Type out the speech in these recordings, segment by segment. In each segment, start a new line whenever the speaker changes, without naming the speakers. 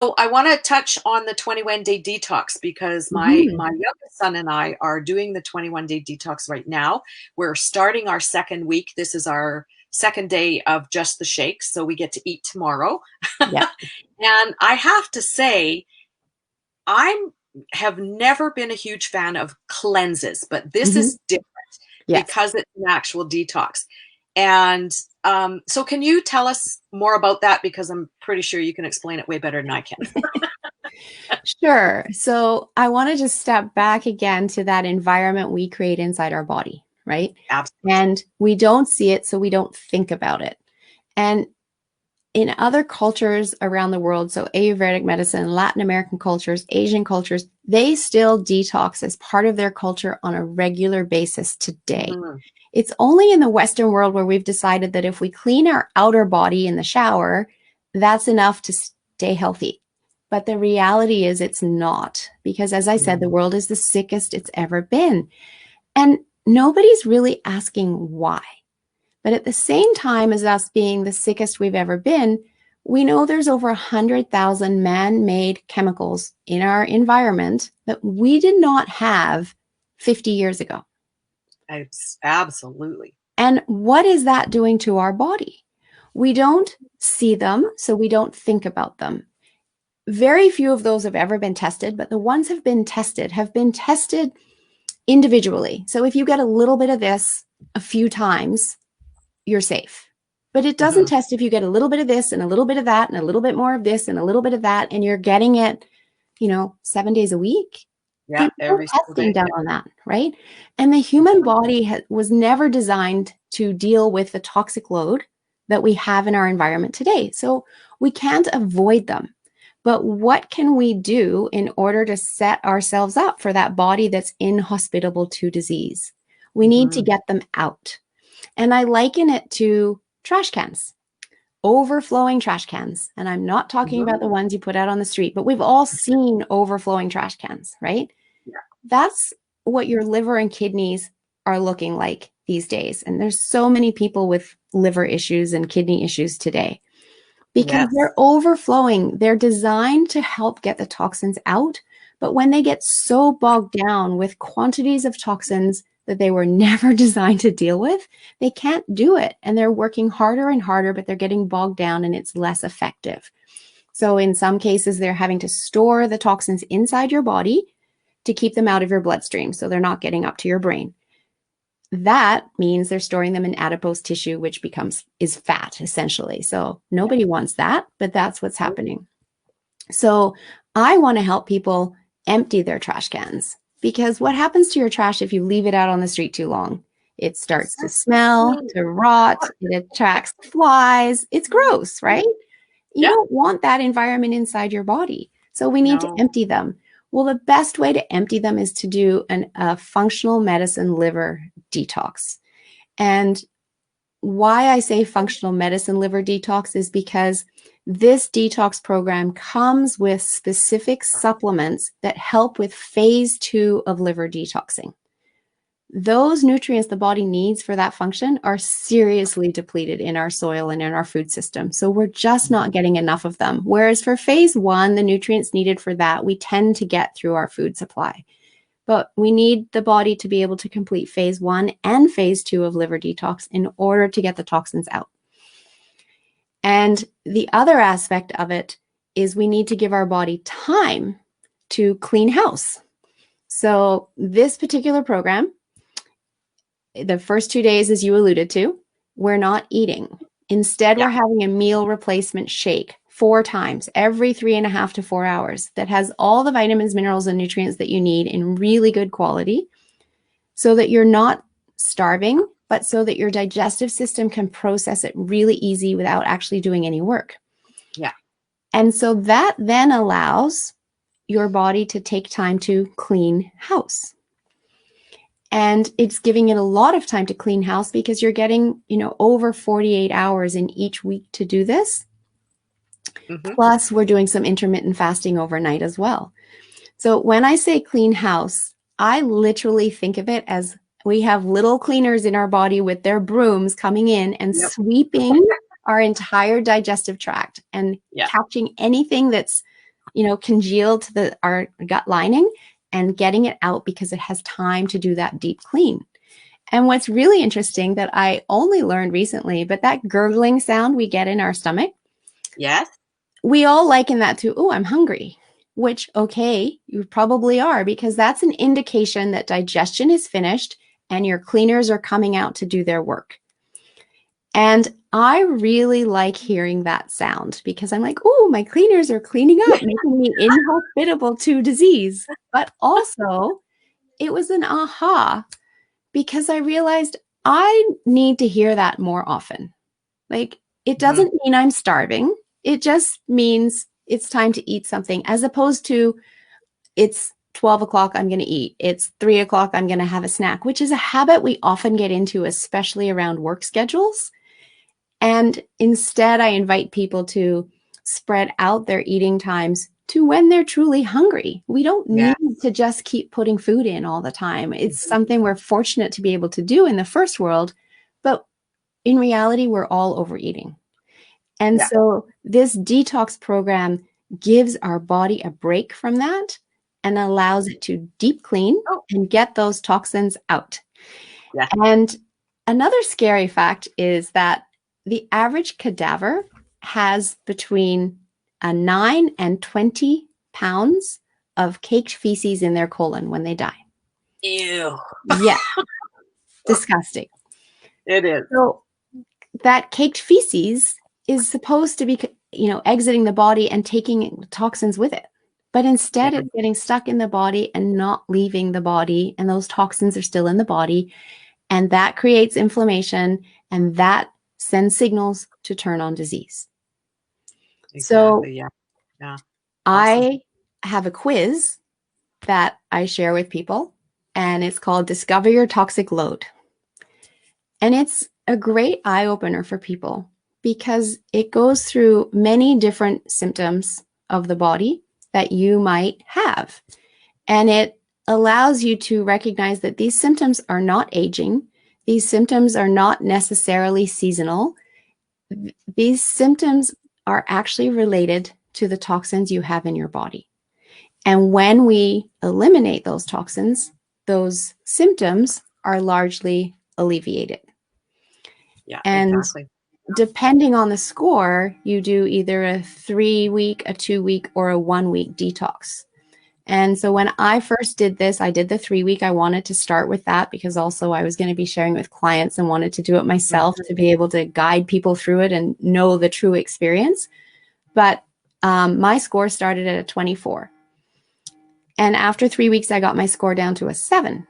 I want to touch on the 21-day detox because
Mhm.
my youngest son and I are doing the 21-day detox right now. We're starting our second week. This is our second day of just the shakes, so we get to eat tomorrow.
Yeah.
And I have to say, I'm have never been a huge fan of cleanses, but this
Mhm.
is different
Yes.
because it's an actual detox. And so, can you tell us more about that? Because I'm pretty sure you can explain it way better than I can.
Sure. So I want to just step back again to that environment we create inside our body, right?
Absolutely.
And we don't see it, so we don't think about it. And in other cultures around the world, so Ayurvedic medicine, Latin American cultures, Asian cultures, they still detox as part of their culture on a regular basis today.
Mhm.
It's only in the Western world where we've decided that if we clean our outer body in the shower, that's enough to stay healthy. But the reality is it's not, because as I said, the
Mm.
world is the sickest it's ever been. And nobody's really asking why. But at the same time as us being the sickest we've ever been, we know there's over 100,000 man made chemicals in our environment that we did not have 50 years ago.
It's absolutely.
And what is that doing to our body? We don't see them, so we don't think about them. Very few of those have ever been tested, but the ones have been tested individually. So if you get a little bit of this a few times, you're safe. But it doesn't
Mhm.
test if you get a little bit of this and a little bit of that and a little bit more of this and a little bit of that, and you're getting it, 7 days a week.
Yeah,
There's no
every single
testing
day.
done
Yeah.
on that, right? And the human body was never designed to deal with the toxic load that we have in our environment today. So we can't avoid them. But what can we do in order to set ourselves up for that body that's inhospitable to disease? We need to
Mhm.
get them out. And I liken it to trash cans, overflowing trash cans. And I'm not talking about the
Mhm.
ones you put out on the street, but we've all seen overflowing trash cans, right?
Yeah.
That's what your liver and kidneys are looking like these days. And there's so many people with liver issues and kidney issues today because
Yes.
they're overflowing. They're designed to help get the toxins out. But when they get so bogged down with quantities of toxins that they were never designed to deal with, they can't do it. And they're working harder and harder, but they're getting bogged down and it's less effective. So in some cases, they're having to store the toxins inside your body to keep them out of your bloodstream so they're not getting up to your brain. That means they're storing them in adipose tissue, which is fat essentially. So
Yeah.
nobody wants that, but that's what's happening. So I want to help people empty their trash cans because what happens to your trash if you leave it out on the street too long? It starts to smell,
Exactly.
to rot, it attracts flies. It's gross, right? You
Yeah.
don't want that environment inside your body. So we need to
No.
empty them. Well, the best way to empty them is to do a functional medicine liver detox. And why I say functional medicine liver detox is because this detox program comes with specific supplements that help with phase 2 of liver detoxing. Those nutrients the body needs for that function are seriously depleted in our soil and in our food system. So we're just not getting enough of them. Whereas for phase 1, the nutrients needed for that, we tend to get through our food supply. But we need the body to be able to complete phase 1 and phase 2 of liver detox in order to get the toxins out. And the other aspect of it is we need to give our body time to clean house. So this particular program, the first 2 days, as you alluded to, we're not eating. Instead,
Yeah.
we're having a meal replacement shake 4 times every 3.5 to 4 hours that has all the vitamins, minerals, and nutrients that you need in really good quality so that you're not starving, but so that your digestive system can process it really easy without actually doing any work.
Yeah.
And so that then allows your body to take time to clean house. And it's giving it a lot of time to clean house because you're getting, over 48 hours in each week to do this.
Hmm.
Plus, we're doing some intermittent fasting overnight as well. So when I say clean house, I literally think of it as we have little cleaners in our body with their brooms coming in and
Yep.
sweeping our entire digestive tract and
Yeah.
catching anything that's congeal to our gut lining and getting it out because it has time to do that deep clean. And what's really interesting that I only learned recently, but that gurgling sound we get in our stomach,
Yes.
we all liken that to, oh, I'm hungry, which, okay, you probably are, because that's an indication that digestion is finished and your cleaners are coming out to do their work. And I really like hearing that sound because I'm like, oh, my cleaners are cleaning up, making me inhospitable to disease. But also, it was an aha because I realized I need to hear that more often. Like, it
Mhm.
doesn't mean I'm starving. It just means it's time to eat something, as opposed to it's 12 o'clock, I'm going to eat. It's 3 o'clock, I'm going to have a snack, which is a habit we often get into, especially around work schedules. And instead, I invite people to spread out their eating times to when they're truly hungry. We don't
Yeah.
need to just keep putting food in all the time. It's
Mhm.
something we're fortunate to be able to do in the first world, but in reality, we're all overeating. And
Yeah.
so this detox program gives our body a break from that and allows it to deep clean
Oh,
and get those toxins out.
yeah.
And another scary fact is that the average cadaver has between 9 and 20 pounds of caked feces in their colon when they die.
Ew.
Yeah, disgusting.
It is.
So that caked feces is supposed to be, exiting the body and taking toxins with it. But
Yeah.
instead, it's getting stuck in the body and not leaving the body. And those toxins are still in the body. And that creates inflammation, and that sends signals to turn on disease. So
Exactly. Yeah. Yeah. Awesome.
I have a quiz that I share with people, and it's called Discover Your Toxic Load. And it's a great eye opener for people because it goes through many different symptoms of the body that you might have. And it allows you to recognize that these symptoms are not aging. These symptoms are not necessarily seasonal. These symptoms are actually related to the toxins you have in your body. And when we eliminate those toxins, those symptoms are largely alleviated.
Yeah.
And
Exactly.
depending on the score, you do either a 3 week, a 2 week, or a 1 week detox. And so when I first did this, I did the 3 week. I wanted to start with that because also I was going to be sharing with clients and wanted to do it myself
Mhm.
to be able to guide people through it and know the true experience. But my score started at a 24. And after 3 weeks, I got my score down to a 7.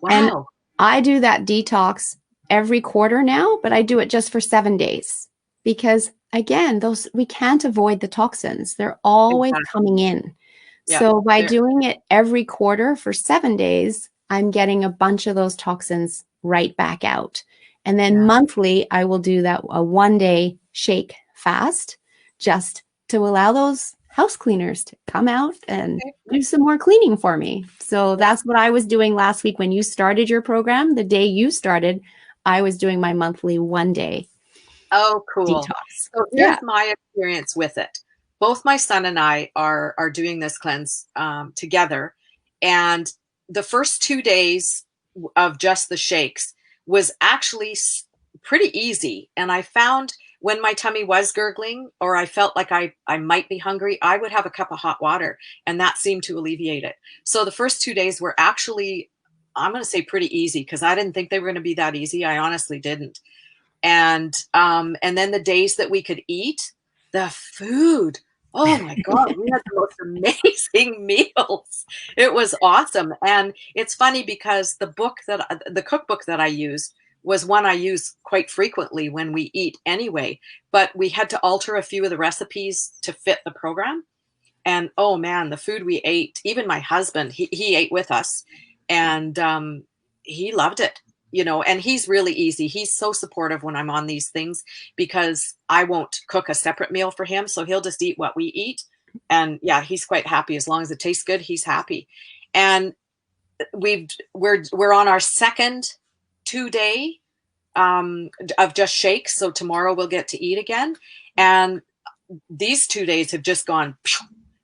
And
Wow.
I do that detox every quarter now, but I do it just for 7 days because again, those we can't avoid the toxins. They're always
Exactly.
coming in.
Yeah.
So by
There.
doing it every quarter for 7 days, I'm getting a bunch of those toxins right back out. And then
Yeah.
monthly, I will do that a 1 day shake fast just to allow those house cleaners to come out and
Okay.
do some more cleaning for me. So
Yeah.
that's what I was doing last week when you started your program. The day you started, I was doing my monthly 1 day
Oh, cool.
detox.
So
Yeah.
here's my experience with it. Both my son and I are doing this cleanse together, and the first 2 days of just the shakes was actually pretty easy. And I found when my tummy was gurgling or I felt like I might be hungry, I would have a cup of hot water, and that seemed to alleviate it. So the first 2 days were actually, I'm going to say, pretty easy because I didn't think they were going to be that easy. I honestly didn't. And then the days that we could eat, the food, oh my god, we had the most amazing meals. It was awesome. And it's funny because the cookbook that I used was one I use quite frequently when we eat anyway, but we had to alter a few of the recipes to fit the program. And oh man, the food we ate, even my husband, he ate with us, and he loved it, and he's really easy. He's so supportive when I'm on these things because I won't cook a separate meal for him. So he'll just eat what we eat. And yeah, he's quite happy. As long as it tastes good, he's happy. And we're on our second 2 day of just shakes. So tomorrow we'll get to eat again. And these 2 days have just gone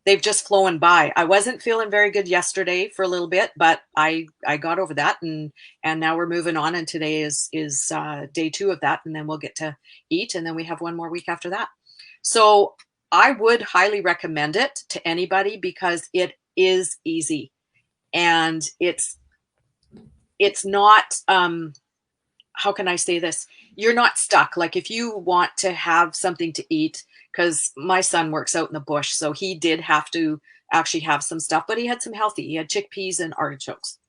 they've just flown by. I wasn't feeling very good yesterday for a little bit, but I got over that, and now we're moving on. And today is day 2 of that, and then we'll get to eat, and then we have one more week after that. So I would highly recommend it to anybody because it is easy, and it's not how can I say this? You're not stuck. Like if you want to have something to eat, because my son works out in the bush, so he did have to actually have some stuff, but he had some healthy. He had chickpeas and artichokes,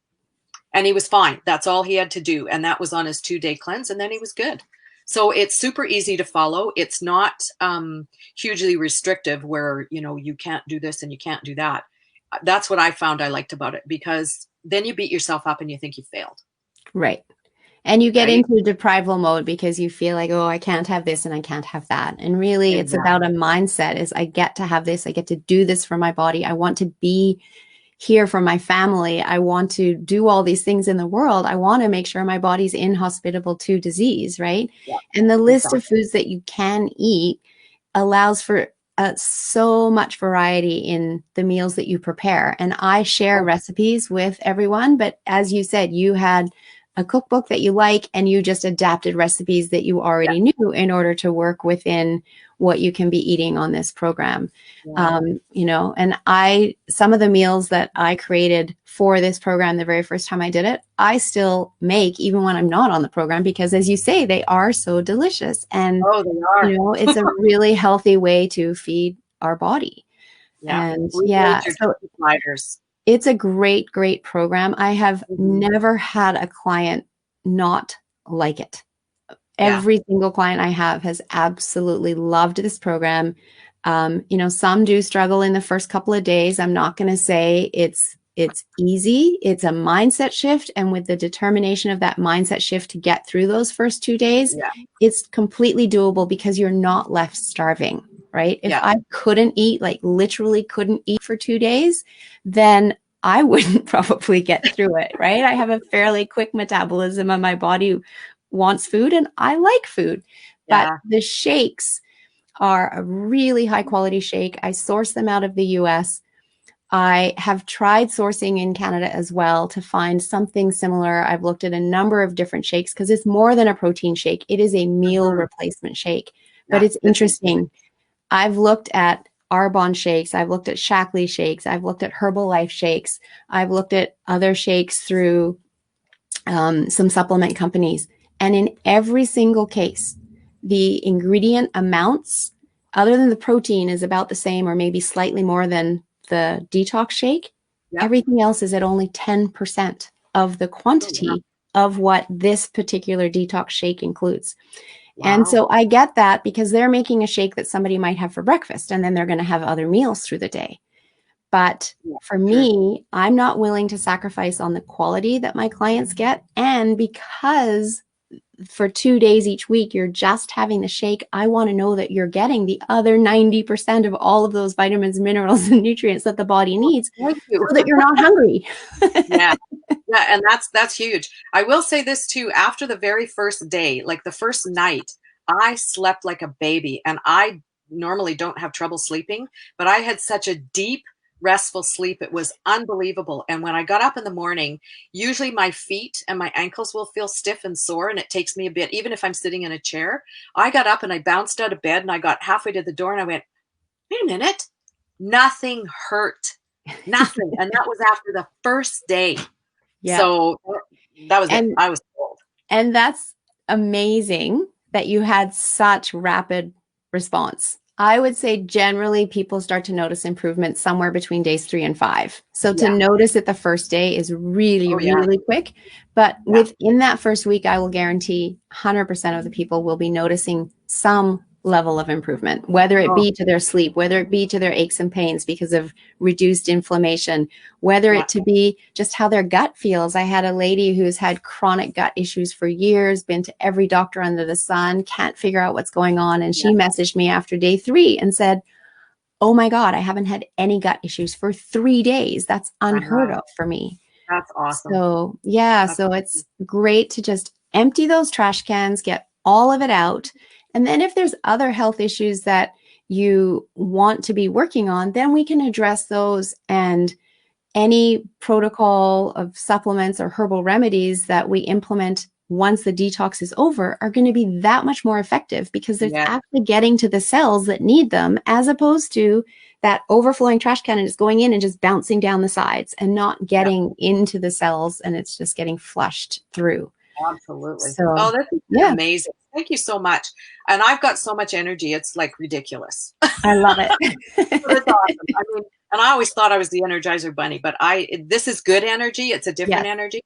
and he was fine. That's all he had to do, and that was on his 2-day cleanse, and then he was good. So it's super easy to follow. It's not hugely restrictive where, you can't do this and you can't do that. That's what I found I liked about it, because then you beat yourself up and you think you failed,
Right. And you get
right?
into deprival mode because you feel like, oh, I can't have this and I can't have that. And really, it's about a
Exactly.
mindset is I get to have this. I get to do this for my body. I want to be here for my family. I want to do all these things in the world. I want to make sure my body's inhospitable to disease, right?
Yeah,
And the list of
exactly.
foods that you can eat allows for so much variety in the meals that you prepare. And I share
Oh,
recipes with everyone. But as you said, you had a cookbook that you like, and you just adapted recipes that you
yeah,
already knew in order to work within what you can be eating on this program.
yeah.
And some of the meals that I created for this program the very first time I did it, I still make even when I'm not on the program, because as you say, they are so delicious. And,
Oh, they are.
it's a really healthy way to feed our body.
Yeah.
And yeah,
Reload your
so
sliders.
it's a great, great program. I have
Mhm.
never had a client not like it.
Yeah,
Every single client I have has absolutely loved this program. Some do struggle in the first couple of days. I'm not going to say it's easy. It's a mindset shift, and with the determination of that mindset shift to get through those first 2 days,
yeah,
it's completely doable because you're not left starving, right? If
yeah,
I couldn't eat, like literally couldn't eat for 2 days, then I wouldn't probably get through it, right? I have a fairly quick metabolism, and my body wants food and I like food. But
yeah.
the shakes are a really high quality shake. I source them out of the US. I have tried sourcing in Canada as well to find something similar. I've looked at a number of different shakes because it's more than a protein shake. It is a meal
Mhm.
replacement shake. But
Yeah,
it's
it's amazing.
interesting. I've looked at Arbonne shakes. I've looked at Shaklee shakes. I've looked at Herbalife shakes. I've looked at other shakes through some supplement companies. And in every single case, the ingredient amounts, other than the protein, is about the same or maybe slightly more than the detox shake.
Yep.
Everything else is at only 10% of the
Oh, wow.
quantity of what this particular detox shake includes. And
Wow.
so I get that because they're making a shake that somebody might have for breakfast, and then they're going to have other meals through the day. But
Yeah,
for
true.
me, I'm not willing to sacrifice on the quality that my clients get. And because for 2 days each week, you're just having the shake, I want to know that you're getting the other 90% of all of those vitamins, minerals, and nutrients that the body
Well,
needs
thank you.
so that you're not hungry.
Yeah. Yeah, and that's huge. I will say this too, after the very first day, like the first night, I slept like a baby, and I normally don't have trouble sleeping, but I had such a deep, restful sleep. It was unbelievable. And when I got up in the morning, usually my feet and my ankles will feel stiff and sore, and it takes me a bit, even if I'm sitting in a chair. I got up and I bounced out of bed and I got halfway to the door and I went, wait a minute, nothing hurt. Nothing. And that was after the first day.
Yeah.
So that was it.
And
I was told.
And that's amazing that you had such rapid response. I would say generally people start to notice improvement somewhere between days 3 and 5. So to
Yeah.
notice it the first day is really,
Oh, yeah.
really quick. But
Yeah.
within that first week, I will guarantee 100% of the people will be noticing some level of improvement, whether it
Oh,
be to their sleep, whether it be to their aches and pains because of reduced inflammation, whether
yeah.
it to be just how their gut feels. I had a lady who's had chronic gut issues for years, been to every doctor under the sun, can't figure out what's going on. And
Yeah.
she messaged me after day 3 and said, oh my God, I haven't had any gut issues for 3 days. That's unheard
Wow.
of for me.
That's awesome.
So, yeah,
That's
so
awesome.
it's great to just empty those trash cans, get all of it out. And then if there's other health issues that you want to be working on, then we can address those, and any protocol of supplements or herbal remedies that we implement once the detox is over are going to be that much more effective because it's
Yeah.
actually getting to the cells that need them, as opposed to that overflowing trash can and just going in and just bouncing down the sides and not
Yeah.
getting into the cells, and it's just getting flushed through.
Absolutely.
So,
Oh, this has been
yeah,
amazing. Thank you so much. And I've got so much energy. It's like ridiculous.
I love
But it's awesome.
it.
I mean, and I always thought I was the Energizer Bunny, but this is good energy. It's a different
Yes.
energy.